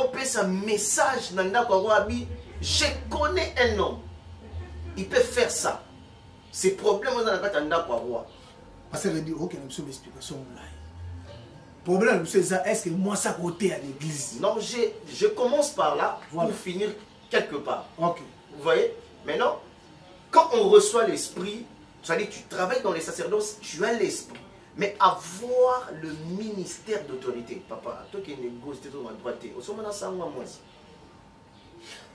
opesa un message nanda kwa wabi, je connais un homme. Il peut faire ça. Ces problèmes on a nanda kwa roi. Parce que dit OK, nous sommes explication là. Problème c'est ça, est-ce que moi ça côté à l'église? Non, je commence par là pour finir quelque part. OK. Vous voyez? Maintenant, quand on reçoit l'esprit, c'est-à-dire tu travailles dans les sacerdoces, tu as l'esprit. Mais avoir le ministère d'autorité, papa, toi qui négocie tout à droite, au sommet ça moi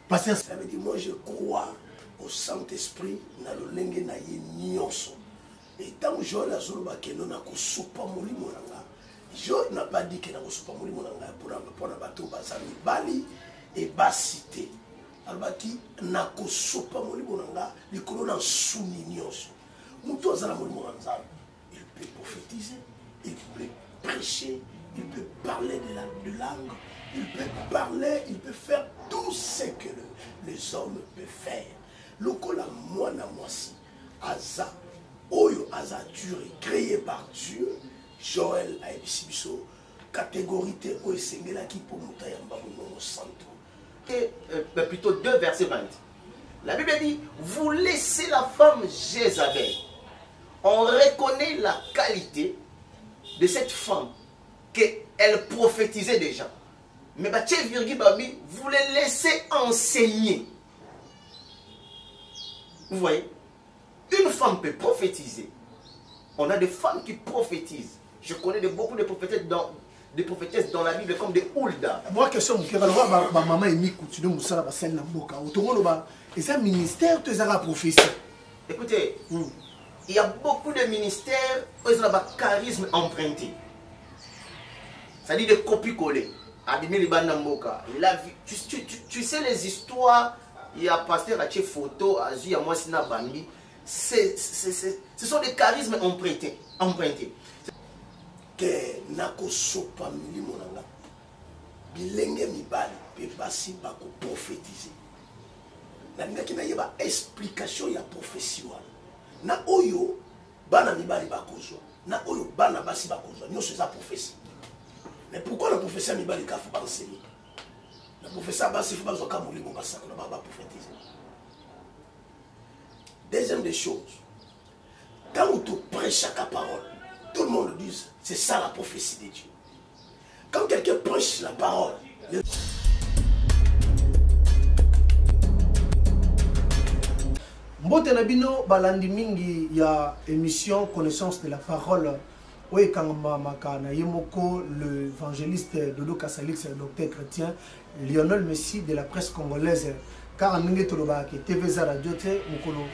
parce que ça veut dire moi je crois au Saint-Esprit na le lenge na ye nyonso. Et tant que je la zoloba que non na ko soupa molimo nanga. Je n'a pas dit que na ko soupa molimo nanga pour na bato basami bali et basité. Albaki na ko soupa molimo nanga likolo na suni nyonso. Muto azala molimo nanga. Il peut prophétiser, il peut prêcher, il peut parler de langue, il peut parler, il peut faire tout ce que les hommes peuvent faire. Lokola mwana mwasi aza oyo aza Dieu créé par Dieu. Joël a ebisibiso catégorie oyo sengela ki pour mutayamba bono santo. Et plutôt 2 verset 20. La Bible dit, vous laissez la femme Jézabel. On reconnaît la qualité de cette femme qu'elle prophétisait déjà. Mais vous les laissez enseigner. Vous voyez? Une femme peut prophétiser. On a des femmes qui prophétisent. Je connais beaucoup de prophétesses dans la Bible comme des Hulda. Moi, question, ma maman est mis continuer Moussala Bassel Namboka. Et c'est un ministère, tu es à la prophétie. Écoutez, il y a beaucoup de ministères où ils ont un charisme emprunté. C'est-à-dire de copier-coller. Tu sais les histoires, il y a pasteur à photo, il y a moi Sina Bambi. Ce sont des charismes empruntés. Que nako sopa milimo nanga bilenge mibali pe basi bako prophétiser. Na ndaki na yeba explication ya prophétie wana. Na oyo bana mibali bakozwa, na oyo bana basi bakozwa, nyonso eza prophétie. Mais pourquoi la prophétie mibali ka faut pas enseigner? La prophétie basi faut pas zoka molimo basaka na ba prophétiser. Deuxième des choses, quand tu prêches la parole, tout le monde dit, c'est ça la prophétie de Dieu. Quand quelqu'un prêche la parole, Mbote Nabino, balandi mingi ya émission Connaissance de la parole. Oui, quand Makana Yemoko, l'évangéliste Dodo Kassalix, le docteur chrétien, Lionel Messi de la presse congolaise, car en Mingi Toloba, qui TV Radio, Mokolo,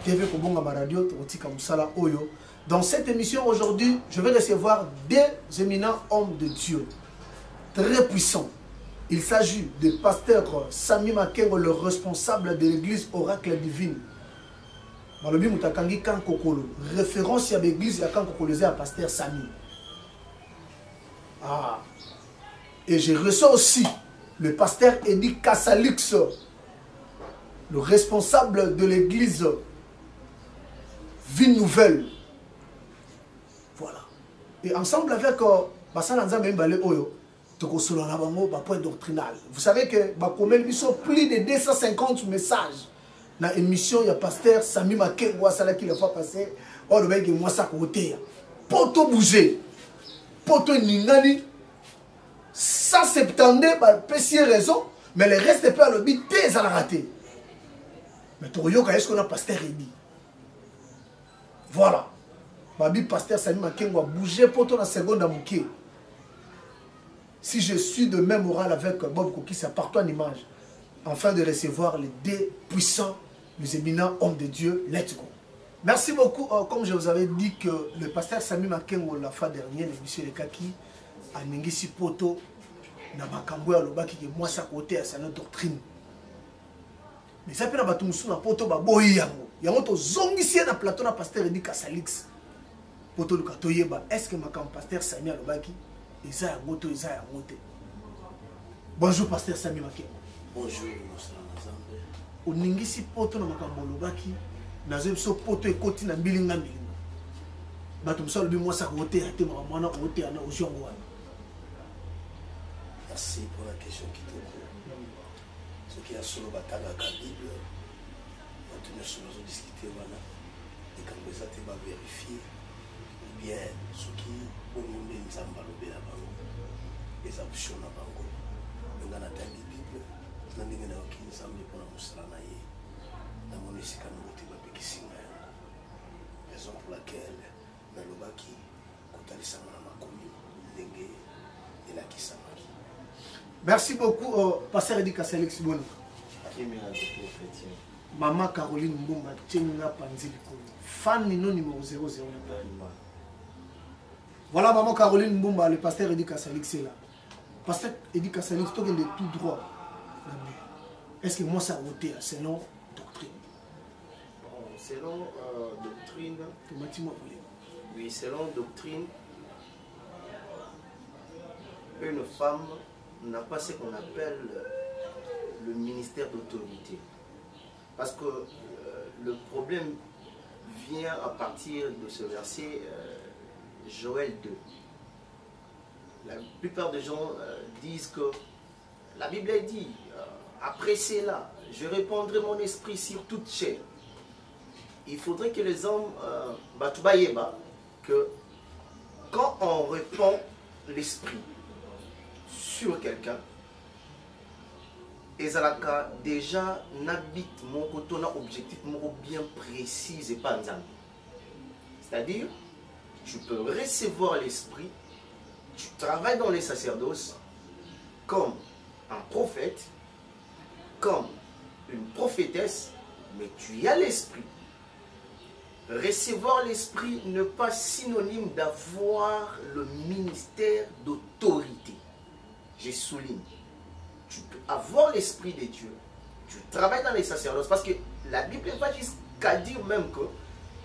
TV Kobonga Radio, Otika Moussala Oyo. Dans cette émission aujourd'hui, je vais recevoir des éminents hommes de Dieu, très puissants. Il s'agit de pasteur Sami Makengo, le responsable de l'église Oracle Divine. Malobi Mutakangi Kankokolo, référence à l'église à Kankokolo, à pasteur Sami. Ah. Et je reçois aussi le pasteur Edi Kassalix, le responsable de l'église Vie Nouvelle. Voilà. Et ensemble avec Bassalanza Mbale Oyo, point doctrinal. Vous savez que ils sont plus de 250 messages dans l'émission. Il y a pasteur Sami Makengo qui l'a fait passer. Oh, le mec, moi, ça côté. Poto bouger. Poto ningani. 170, petit raison. Mais le reste, peut le but, t'es à la rater. Mais tu vois, est-ce qu'on a pasteur Edi? Voilà. Babi pasteur Sami Makengo a bougé pour ton seconde à Mouké. Si je suis de même moral avec Bob Koki, ça part en image. Afin de recevoir les deux puissants, les éminents hommes de Dieu. Let's go. Merci beaucoup. Comme je vous avais dit que le pasteur Sami Makengo, la fois dernière, l'émission de Kaki, a Ningisi Poto, n'a pas camboua le baki qui moi sa côté à sa doctrine. Mais ça peut être un poto baboyi yango. Yango to zongisi na plateau na pasteur Edi Kassalix. Poto lukatoyeba. Est-ce que ma pasteur Sami Alobaki? Isa Moto, Isa Mote. Bonjour pasteur Sami Makengo. Bonjour Moussa Nazambe. O ningisi poto na makambo lobaki na zebiso poto ekoti na mbilinga mbilinga. Bato msalo bi mwasa kote ate mwana kote ana ojongo wana. Merci pour la question qui te pose. Ce qui a solo batanga la Bible, maintenant nous discuter voilà, et quand vous êtes vérifier, ou bien ce qui au monde nous a malobé la bango, les options la bango. Nous avons atteint la Bible, nous avons dit que nous sommes pour la moussala naïe, dans mon ici quand nous avons été kisinga. Raison pour laquelle nous avons dit que nous avons commis dengue et la kisamaki. Merci beaucoup, Pasteur Eddy Kassalix Bono. Maman Caroline Mbumba, Tchenga Panzili Kono. Fan Nino numéro 00. Voilà Maman Caroline Mbumba, le Pasteur Eddy Kassalix est là. Pasteur Eddy Kassalix, tu es de tout droit. Est-ce que moi ça a voté selon doctrine? Selon doctrine. Oui, selon doctrine, une femme n'a pas ce qu'on appelle le ministère d'autorité. Parce que le problème vient à partir de ce verset Joël 2. La plupart des gens disent que la Bible dit, après cela, je répandrai mon esprit sur toute chair. Il faudrait que les hommes, que quand on répand l'esprit sur quelqu'un, et ça déjà n'habite mon côté, un objectif bien précis et pas nzambe. C'est-à-dire, tu peux recevoir l'esprit, tu travailles dans les sacerdoces comme un prophète, comme une prophétesse, mais tu as l'esprit. Recevoir l'esprit n'est pas synonyme d'avoir le ministère d'autorité. Je souligne. Tu peux avoir l'esprit de Dieu. Tu travailles dans les sacerdoces. Parce que la Bible va jusqu'à dire même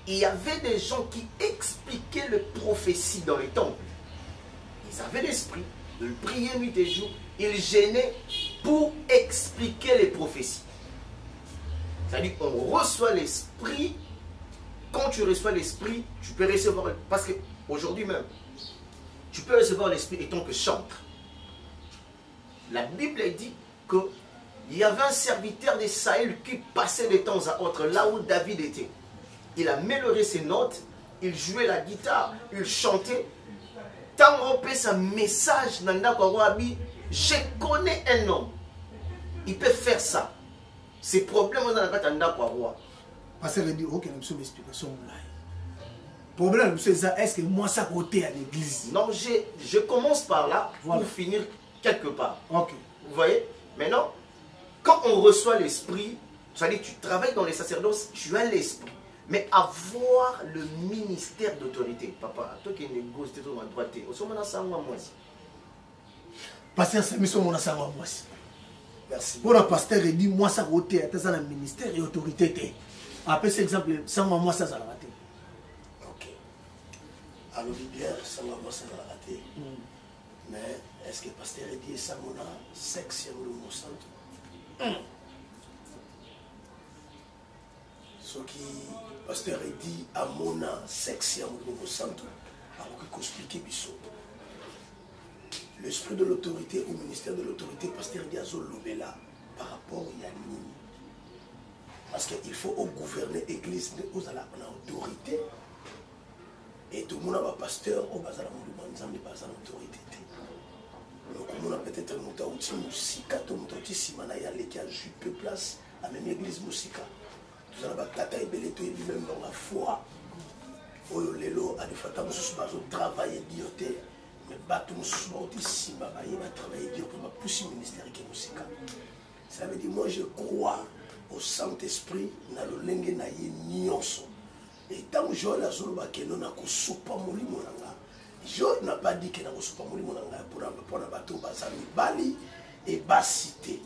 qu'il y avait des gens qui expliquaient les prophéties dans les temples. Ils avaient l'esprit. Ils priaient nuit et jour. Ils gênaient pour expliquer les prophéties. C'est-à-dire qu'on reçoit l'esprit. Quand tu reçois l'esprit, tu peux recevoir. Parce qu'aujourd'hui même, tu peux recevoir l'esprit étant que chantre. La Bible dit qu'il y avait un serviteur de Saül qui passait de temps à autre là où David était. Il a mélangé ses notes, il jouait la guitare, il chantait. Tant on peut un message dans le je connais un homme. Il peut faire ça. Ces problèmes dans la roi. Parce qu'il dit, ok, nous sommes explication. Le problème, c'est ça, est-ce que moi ça côté à l'église? Non, je commence par là pour finir quelque part. Ok. Vous voyez? Maintenant, quand on reçoit l'esprit, c'est-à-dire tu travailles dans les sacerdoces, tu as l'esprit. Mais avoir le ministère d'autorité, papa, toi qui es négocié, tu es à droite, au sommet de ça, moi, Pasteur, c'est mon assaut moi. Merci. Pour le pasteur, il dit, moi ça côté, tu as un ministère et autorité. Après cet exemple, sans moi ça va rater. Ok. Alors, bien, sans moi ça va rater. Mais est-ce que le pasteur a dit ça mon sexe et le mot santo? Ce qui le pasteur a dit à mon sexe et le mot santo, alors qu'il explique Bissot. L'esprit de l'autorité au ministère de l'autorité, le pasteur dit à Zolobela par rapport à Yanni. Parce qu'il faut gouverner l'église aux autorité. Et tout le monde a un pasteur au bazar de l'autorité. Donc, on a peut-être un outil musica, tout le outil simana qui a jupe place à la même église musica. Nous avons tata et belé tout lui-même dans la foi. Oyo lelo a des fatams sous bazo travailler dioté. Mais bateau sous outil simba il va travailler dio pour ma pousser ministère qui musica. Ça veut dire moi je crois au Saint-Esprit na lo lenge na ye nyonso. Et tant que je la zoloba que non na ko sopa molimo nanga. Je n'ai pas dit que na ko sopa molimo nanga pour na bateau bazami bali et basité.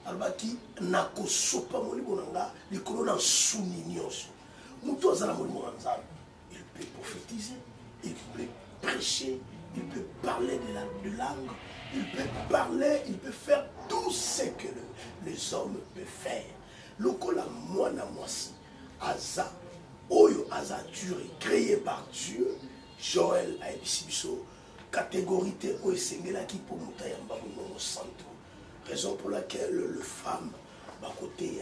Alors qui na ko sopa molimo nanga likolo na suni nyonso. Muto azala molimo nzambe. Il peut prophétiser, il peut prêcher, il peut parler de langue, il peut parler, il peut faire tout ce que les hommes peuvent faire. Lokola mwana mwasi aza oyo aza Dieu créé par Dieu. Joël a dit catégorie où est qui pour Moutaya Mbabouno Santo. Raison pour laquelle le femme va côté.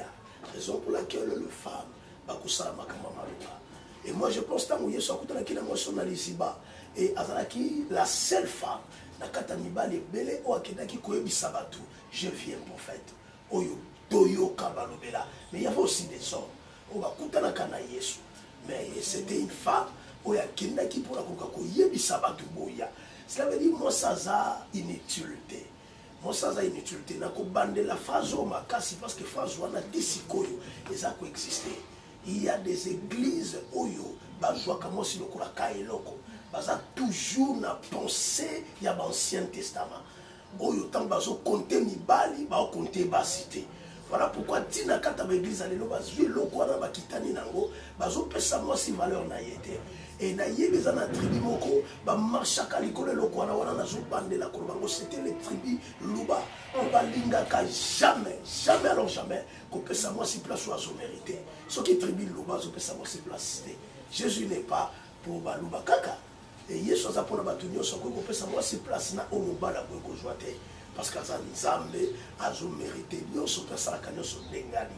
Raison pour laquelle le femme va kusala makamamaluka. Et moi je pense que Yesu akutana kina nationaliste ba et azalaki la seule femme na katamiba le belé o akedaki koyebisa batu je viens prophète oyo toyo kabalobela. Mais il y avait aussi des hommes on va kutana kana Yesu mais c'était une femme oyo akendaki pour la koyebisa batu boya. Cela veut dire moi ça a inutilité. Moi ça a inutilité na ko bande la phrase au makasi parce que phrase wana disikoyo eza ko exister. Il y a des églises oyo bazwa kamo si lokola kaeloko baza toujours na pensée ya l'Ancien Testament oyo tant bazo compter mibali ba compter ba cité. Voilà pourquoi tina kata ba église alelo bazwi loko wana bakitani nango bazo pesa moi si valeur na yete et na yebeza na tribu moko ba marchaka likolo loko wana na zo bandela ko bango c'était les tribus luba on va linga ka jamais alors jamais ko pesa moi si place oiseau mérité ce qui tribu luba zo pesa moi si place Jésus n'est pas pour ba luba kaka et Yesu za pona batunyo so ko pesa moi si place na o mobala ko joate parce que ça nzambe azo mérité nyonso pesa ka nyonso dengali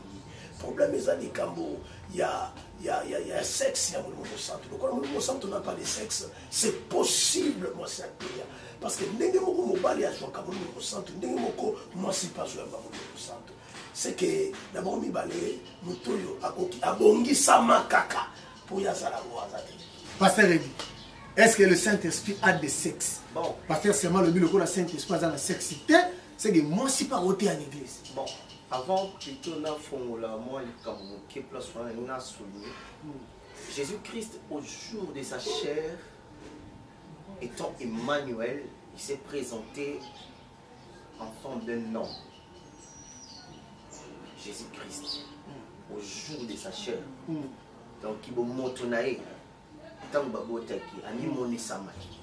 problème ezali kambo il y a sexe, il y a mon centre. Donc, quand mon centre n'a pas de sexe, c'est possible, moi, c'est un parce que n'est-ce pas mon bali à jouer comme mon centre, n'est-ce pas moi, c'est pas jouer comme mon centre. C'est que d'abord, mi balé, mutoyo, abongi sama kaka, pour yazala ouazate. Pasteur Rémi, est-ce que le Saint-Esprit a des sexes? Bon. Pasteur, c'est moi le but, le Saint-Esprit a la sexité, c'est que moi, c'est pas ôté à l'église. Bon. Avant plutôt na fongola moi comme qui place na souligné Jésus-Christ au jour de sa chair étant Emmanuel, il s'est présenté en forme d'un homme. Jésus-Christ au jour de sa chair. Donc il va motonae tant babotaki ani moni samaki.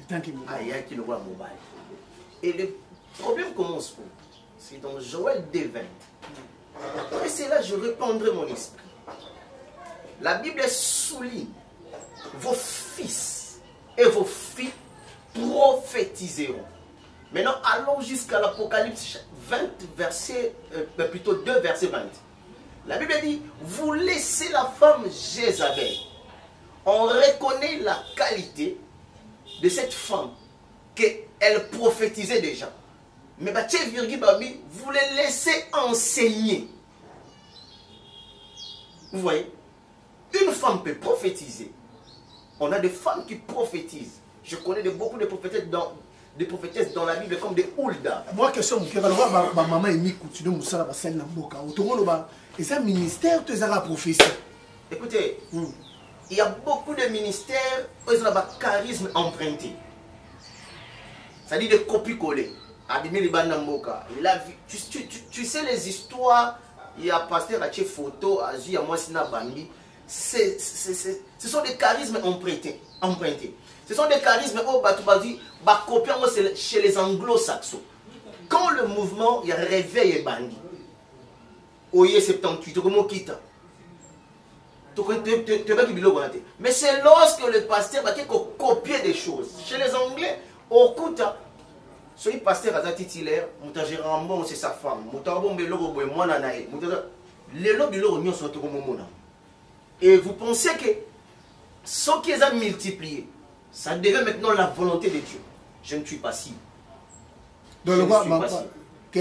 Tant qu'il ayaki le roi mobile. Et le problème commence où? C'est dans Joël 2:20. Et c'est là que je répandrai mon esprit. La Bible souligne vos fils et vos filles prophétiseront. Maintenant, allons jusqu'à l'Apocalypse 20, plutôt 2, verset 20. La Bible dit, vous laissez la femme Jézabel. On reconnaît la qualité de cette femme qu'elle prophétisait déjà. Mais vous les laissez enseigner. Vous voyez, une femme peut prophétiser. On a des femmes qui prophétisent. Je connais beaucoup de prophétesses dans la Bible comme des Hulda. Moi, question, ma maman est mis continue Moussa la scène Namboka. Et c'est un ministère, tu es à la prophétie. Écoutez, il y a beaucoup de ministères où ils ont un charisme emprunté. C'est-à-dire des copies-collées. Tu sais les histoires, il y a pasteur à photo, il y a moi Bambi. Ce sont des charismes empruntés. Ce sont des charismes chez les anglo-saxons. Quand le mouvement il réveille Bandi, Oye 78, mais c'est lorsque le pasteur va copier des choses. Chez les Anglais, au Kouta, ce pasteur a titulaire, c'est sa femme. Et vous pensez que ce qui est multiplié, ça devient maintenant la volonté de Dieu. Je ne suis pas si. Je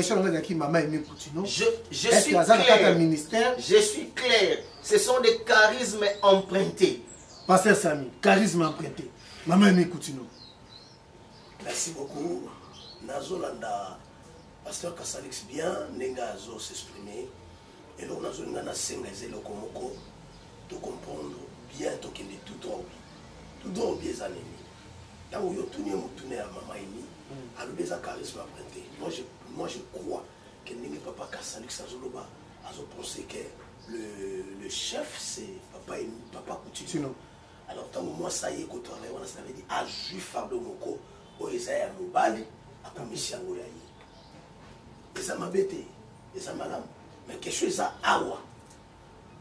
suis clair. Je suis clair. Ce sont des charismes empruntés. Pasteur Sami, charisme emprunté. Maman Mikoutino. Merci beaucoup. Nazolanda, pasteur Kassalix bien, Nengazo s'exprimer. Et donc, nous avons sénégalisé le Komoko, de comprendre bien tout qui est tout droit. Tout droit, bien les années. Tant que vous tournez à maman, à l'obéza charisme emprunté. Moi, je crois que Nenga Papa Kassalix Azoloba a pensé que le chef, c'est Papa Koutino. Alors, tant que moi, ça y est, quand on a dit, à juif Fardo Moko, au Esaïa Moubali, à commission Goyaï. Et ça m'a bêté, et ça m'a l'âme. Mais quelque chose à Awa.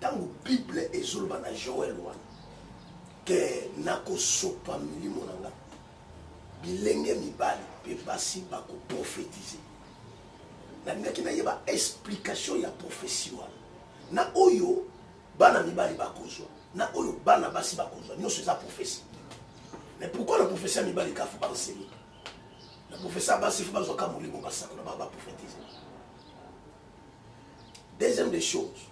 Dans la Bible, et Zolbana Joël, que Nako Sopa Mili Monanga. bilenge mibali pe basi bakoprophétiser. Nalingaki nayeba explication ya prophétie wana. Na oyo bana mibali bakozwa, na oyo bana basi bakozwa, nyonso eza prophétie. Mais pourquoi la prophétie mibali ka faut pas enseigner? La prophétie basi faut pas zoka molimo basako na ba prophétiser. Deuxième des choses,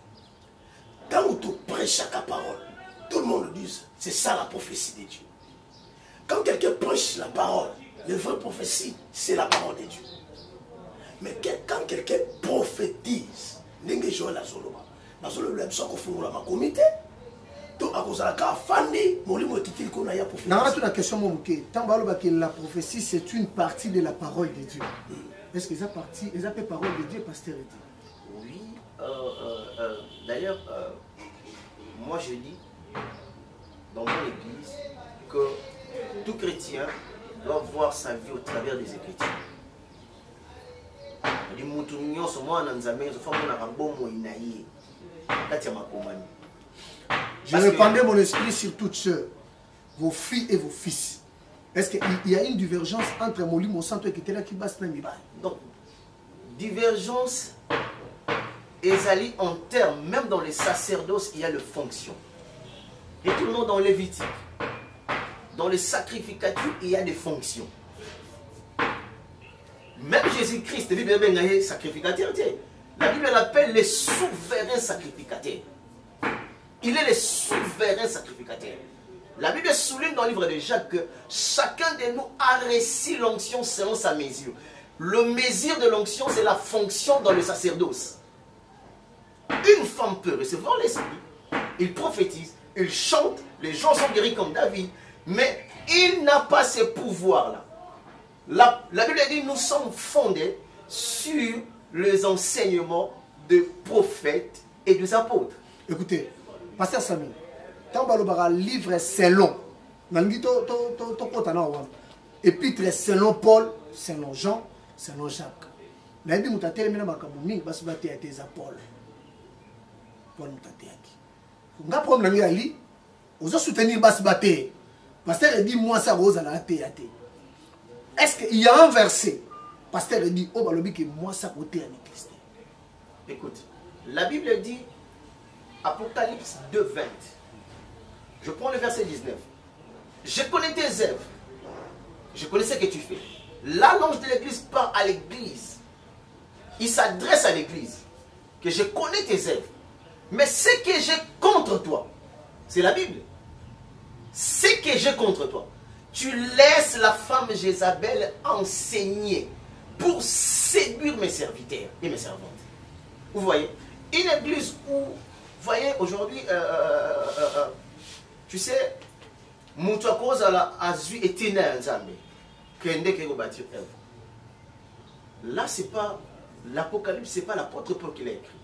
quand tu prêches la parole, tout le monde le dit, c'est ça la prophétie de Dieu. Quand quelqu'un prêche la parole, la vraie prophétie, c'est la parole de Dieu. Mais quand quelqu'un prophétise, n'engue Joël la Zoloma, la Zoloma la Zoloma la comité, tout à cause de la fandi, molimo kitili qu'on a ya prophétie. Non, la question momuke, tant que la prophétie c'est une partie de la parole de Dieu. Est-ce que ça partie, ils appellent parole de Dieu, pasteur? Oui, d'ailleurs, moi je dis dans mon église que tout chrétien doit voir sa vie au travers des Écritures. Je répandais mon esprit sur toutes sœurs, vos filles et vos fils. Est-ce qu'il y a une divergence entre Molimo Santo et Kitela qui basse même? Donc, divergence, Ezali en termes, même dans les sacerdoces, il y a le fonction. Et tout le monde dans Lévitique. Dans les sacrificatures, il y a des fonctions. Même Jésus-Christ, la Bible est sacrificateur. La Bible l'appelle les souverains sacrificateurs. Il est le souverain sacrificateur. La Bible souligne dans le livre de Jacques que chacun de nous a reçu l'onction selon sa mesure. Le mesure de l'onction, c'est la fonction dans le sacerdoce. Une femme peut recevoir l'esprit, il prophétise, il chante, les gens sont guéris comme David, mais il n'a pas ce pouvoir-là. La Bible dit que nous sommes fondés sur les enseignements des prophètes et des apôtres. Écoutez, pasteur Samy, quand on a un livre selon, épître selon Paul, selon Jean, selon Jacques. Mais il y a des gens qui Paul. Paul n'a pas de problème. Vous soutenir Basbaté. Pasteur dit moi ça rose à la théâtre. Est-ce qu'il y a un verset? Pasteur dit oh balobi que moi ça côté en Christ. Écoute, la Bible dit Apocalypse 2:20. Je prends le verset 19. Je connais tes œuvres. Je connais ce que tu fais. Là, l'ange de l'église part à l'église. Il s'adresse à l'église. Que je connais tes œuvres. Mais ce que j'ai contre toi, c'est la Bible. Ce que j'ai contre toi, tu laisses la femme Jézabel enseigner pour séduire mes serviteurs et mes servantes. Vous voyez, une église où, vous voyez, aujourd'hui, tu sais, là, c'est pas l'Apocalypse, c'est pas l'apôtre Paul qui l'a écrit.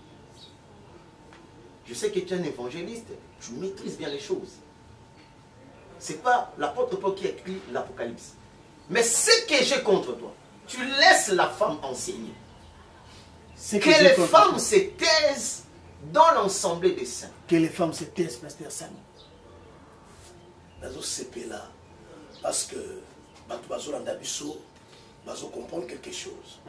Je sais que tu es un évangéliste, tu maîtrises bien les choses. C'est pas l'apôtre Paul qui a écrit l'Apocalypse. Mais ce que j'ai contre toi, tu laisses la femme enseigner. Que les femmes se taisent dans l'ensemble des saints. Que les femmes se taisent, pasteur Samy. C'est là parce que bazo comprendre quelque chose.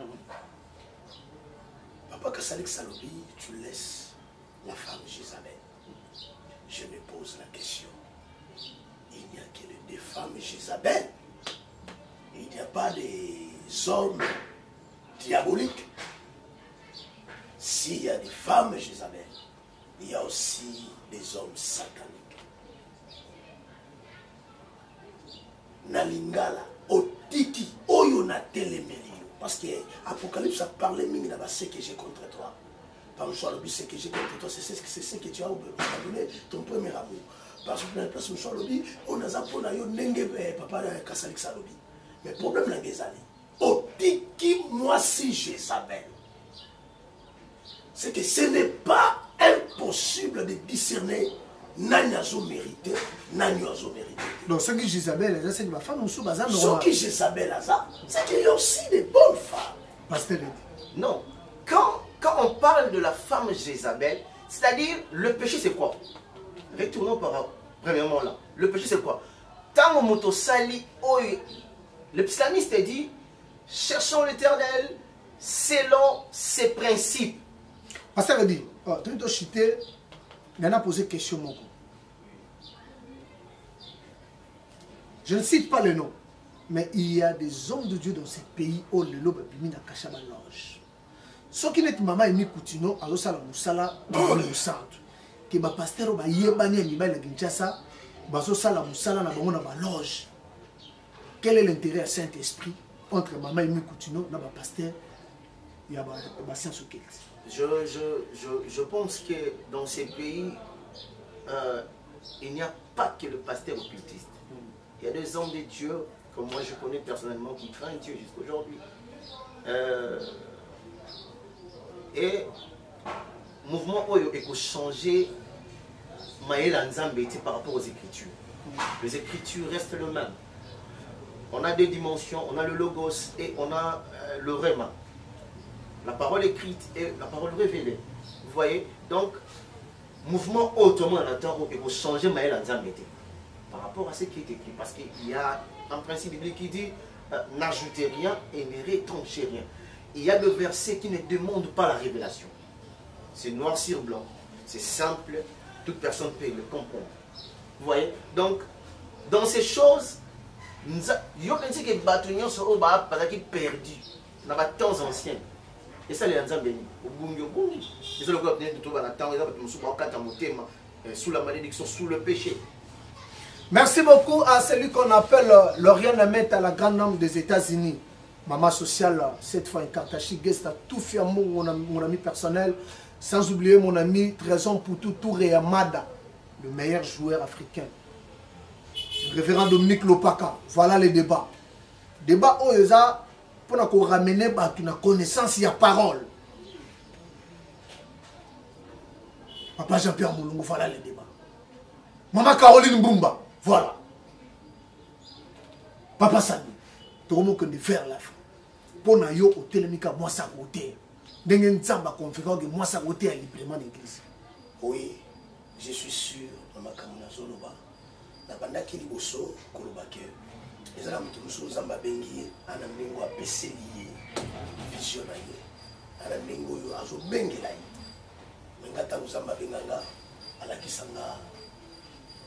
Papa Kassalik Salobi, tu laisses la femme Jézabel. Je me pose la question. Il n'y a que des femmes Jézabel. Il n'y a pas des hommes diaboliques. S'il y a des femmes Jézabel, il y a aussi des hommes sataniques. Nalingala, Otiki, Oyo na telemelio. Parce que l'Apocalypse a parlé de ce que j'ai contre toi. Par exemple, ce que j'ai contre toi, c'est ce que tu as donné ton premier amour. Parce que place où lobby, on a zappé na yo nenge papa Kassalik Salobi. Mais le problème là des années. Otiki moi si Jézabel. C'est que ce n'est pas impossible de discerner nani azo mérité, nani azo mérité. Donc ce qui Jézabel, c'est que ma femme aussi bazar non. Ce qui Jézabel c'est qu'il y a aussi des bonnes femmes. Pasteur. Non. Quand on parle de la femme Jézabel, c'est-à-dire le péché c'est quoi? Retournons premièrement là. Le péché c'est quoi? Tant moto sali oy Le psalmiste dit, cherchons l'Éternel selon ses principes. Pasteur a dit, tu as cité, il a posé question. Je ne cite pas le nom, mais il y a des hommes de Dieu dans ce pays où le lobe est mis dans la loge. Ce qui n'est pas maman et Koutino, alors ça la moussala dans le centre. Que ma pasteur ba yebani ni ba la Kinshasa, baso sala moussala na bango na ba loge. Quel est l'intérêt à Saint-Esprit entre maman et Koutino na ba pasteur et ba science occulte? Je pense que dans ces pays, il n'y a pas que le pasteur occultiste. Il y a des hommes de Dieu, comme moi je connais personnellement, qui craignent Dieu jusqu'à aujourd'hui. Et le mouvement Oyo est changé par rapport aux Écritures. Les Écritures restent les mêmes. On a deux dimensions, on a le Logos et on a le Réma. La parole écrite et la parole révélée. Vous voyez? Donc, mouvement ottoman est changé par rapport à ce qui est écrit. Parce qu'il y a un principe biblique qui dit n'ajoutez rien et ne retranché rien. Il y a le verset qui ne demande pas la révélation. C'est noir sur blanc. C'est simple. Toute personne peut le comprendre. Vous voyez? Donc, dans ces choses, il y a des gens qui sont perdus dans les temps anciens. Et ça, les gens sous la malédiction, sous le péché. Merci beaucoup à celui qu'on appelle Lauriane Ahmed à la grande dame des États-Unis. Maman sociale, cette fois Inkartachi, guest à tout fier mon ami personnel. Sans oublier mon ami Trésor Poutou Touré Amada, le meilleur joueur africain. Le révérend Dominique Lopaka. Voilà les débats. Débat où ils ont pour ramener une connaissance, il y a parole. Papa Jean-Pierre Moulungu, voilà les débats. Maman Caroline Mbumba, voilà. Papa Sani, tu as que de faire la fin. Pour na yo au télémica, moi ça côté. Dengen Tsamba conférence que moi ça côté à l'implément d'église. Oui, je suis sûr, Maman Kamuna Zoloba, la banda qui est bosso, Kolobake, les amis de nous Zamba Bengi, Anamengo a PC lié, visionnaire, Anamengo yo azo Bengi lai. Mengata Zamba Benganga, à la Kisanga,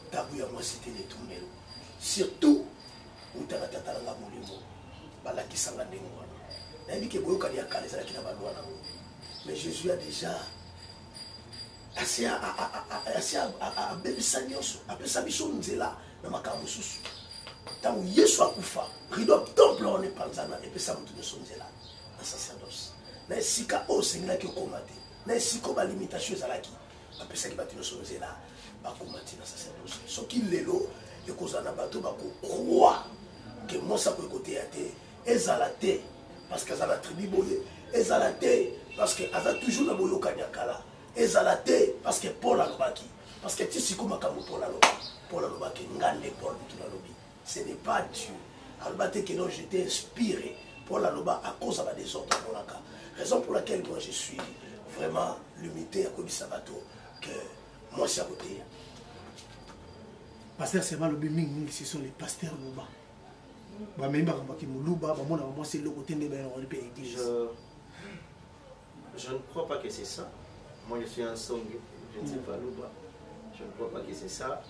Tabuya moi c'était les Tumelo. Surtout, où tu as la Tataranga Molimo, la Kisanga Dengo. Mais Jésus a déjà assez à Bébisanioso, après sa mission nous là, dans ma camouflage. Tant que Jésus a couffé, rideau temple on est panzana et puis ça nous sommes là, dans sacerdoce. Mais si ka o Seigneur qui combatté, mais si comme limitation à la qui, après ça qui va nous sommes là, va combattre dans sacerdoce. Ce qui l'élo, et cause en abato va croire que moi ça peut côté à terre, ezalaté. Parce qu'elle a la tribu boye, elle a la terre, parce qu'elle a toujours la boyo kanyakala, elle a la terre, parce que Paul a l'obaki, parce que tu sais comment Paul a l'obaki, ngande Paul tout la lobby. Ce n'est pas Dieu. Albate que non, j'étais inspiré pour la loba à cause de la désordre dans la cas. Raison pour laquelle moi je suis vraiment limité à Kobi Sabato, que moi c'est à côté. Pasteur, c'est mal le biming, ce sont les pasteurs loba. Je ne crois pas que c'est ça. Moi je suis un song, je ne sais pas Louba. Je ne crois pas que c'est ça.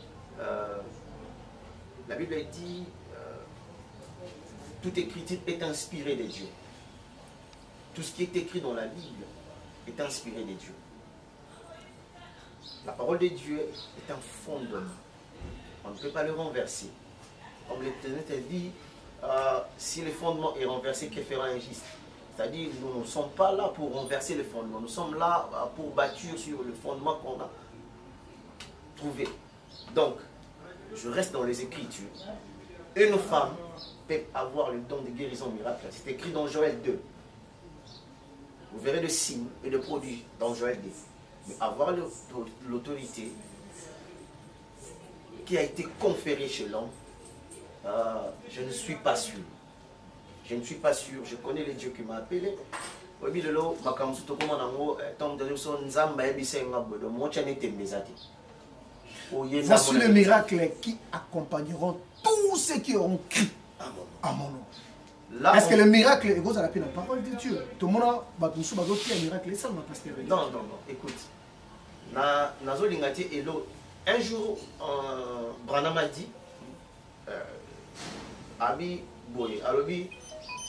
La Bible dit toute écriture est inspirée de Dieu. Tout ce qui est écrit dans la Bible est inspiré de Dieu. La parole de Dieu est un fondement. On ne peut pas le renverser. Comme l'Éternel dit, si le fondement est renversé, que fera un juste? C'est-à-dire, nous ne sommes pas là pour renverser le fondement. Nous sommes là pour bâtir sur le fondement qu'on a trouvé. Donc, je reste dans les Écritures. Une femme peut avoir le don de guérison miracle. C'est écrit dans Joël 2. Vous verrez le signe et le produit dans Joël 2. Mais avoir l'autorité qui a été conférée chez l'homme, je ne suis pas sûr. Je ne suis pas sûr. Je connais le Dieu qui m'a appelé. Voici les miracles qui accompagneront tous ceux qui auront cru. à mon nom. Là, Est-ce que le miracle est la parole de Dieu? Tout le monde a un miracle. Et ça, ma pasteur. Non, écoute. Nazo Lingati Elo, un jour, Branham a dit, Abi Boye, Alobi,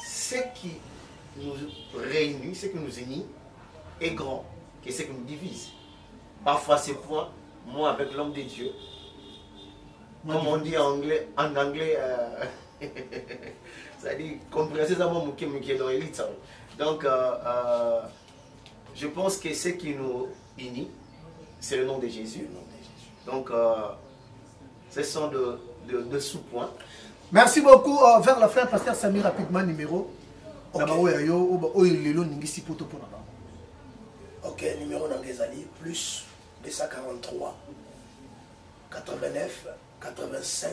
ce qui nous réunit, ce qui nous unit, est grand, et ce qui nous divise. Parfois, c'est point, moi avec l'homme de Dieu, comme on dit en anglais, c'est-à-dire, compréhensément, dans l'élite. Donc, je pense que ce qui nous unit, c'est le nom de Jésus. Donc, ce sont de sous-points. Merci beaucoup. Vers la fin, pasteur Samy, rapidement, numéro. Ok, numéro d'Angezali, plus 243 89 85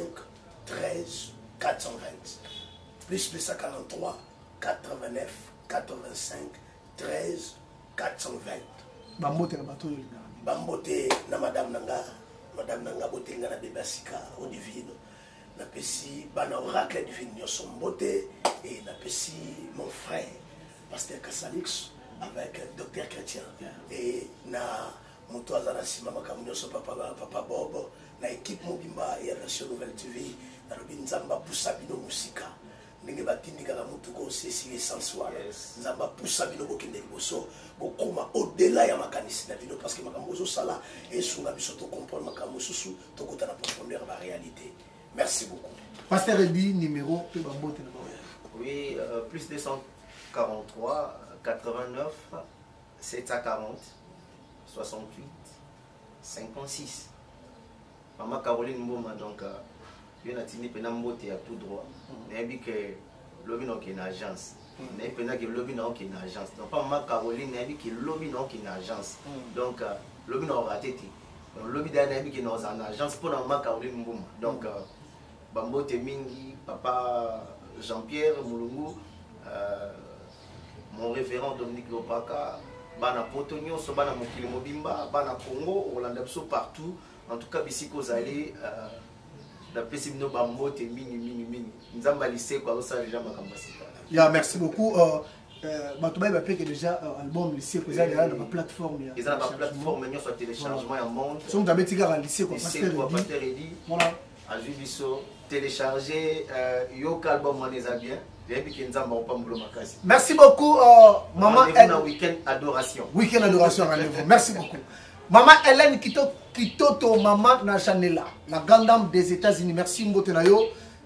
13 420. Plus 243 89 85 13 420. Bambote na madame nanga bote nga na bebasika au divino. Na pesi bana oracle divino sombote et na pesi mon frère pasteur Kassalix avec docteur Chrétien et na moto azana sima makamunyo so papa Bobo na équipe mobimba et version nouvelle TV na robinzamba pusabino musika. Ndenge batindika la mutuko c'est sensuel. Nzamba pusabino bokende liboso bokoma au-delà ya makanisi na bino parce que makambozo sala et sunga biso to comprendre makambo susu to kota na profondeur la réalité. Merci beaucoup. Pasteur Eddie, numéro Oui, plus 243 89 740 68 56. Maman Caroline Mboma, donc, il y a tout droit. Il y a une agence. Il y a une agence. Donc, pas Maman Caroline, il y a une agence. Donc, il y a raté. Donc, il y a une agence pour Maman Caroline Mboma. Donc, Bambo Temingi, Papa Jean-Pierre Moulungu, mon référent Dominique Lopaka, Bana Potonio, Bana Mokili Mobimba, Bana Congo, Orlando partout. En tout cas, ici, vous allez, d'après Bambo Temingi, nous avons lycée, quoi, ça déjà ma campagne. Merci beaucoup. Batouba va faire déjà album lycée que ça dans la plateforme. Ils ont la plateforme, mais soit téléchargement en monde. Si on t'avait dit qu'à lycée quoi, Pasteur Eddy. Voilà. À Jubiso, télécharger Yoka album on les a bien. Merci beaucoup, maman. Week-end adoration. Week-end adoration, rendez-vous. Merci beaucoup. Maman Hélène Kitoto, maman Najanela, la grande dame des États-Unis. Merci Mbotenayo.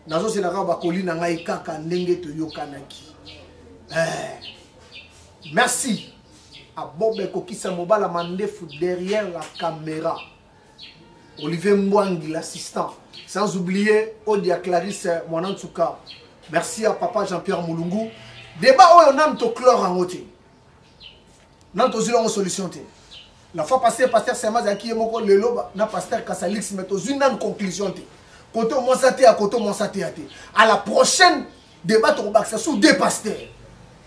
Nazo c'est la raba kolina ngai kaka ndenge to yokanaki. Merci à Bob Kokisa Mobala Mandefu derrière la caméra. Olivier Mwangi, l'assistant. Sans oublier Odia Clarisse Mwanantsuka. Merci à papa Jean-Pierre Moulungu. Débat où on a un chlore en haute. Nous avons une solution. La fois passée, pasteur Semazaki et Moko Lelo, na pasteur Kassalix, mais une conclusion. Côté Monsaté à côté Monsaté à à la prochaine débat, on va sur deux pasteurs.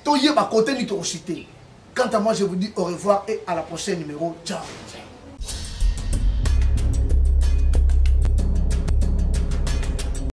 Toye ba côté ni to chité. Quant à moi, je vous dis au revoir et à la prochaine numéro. Ciao.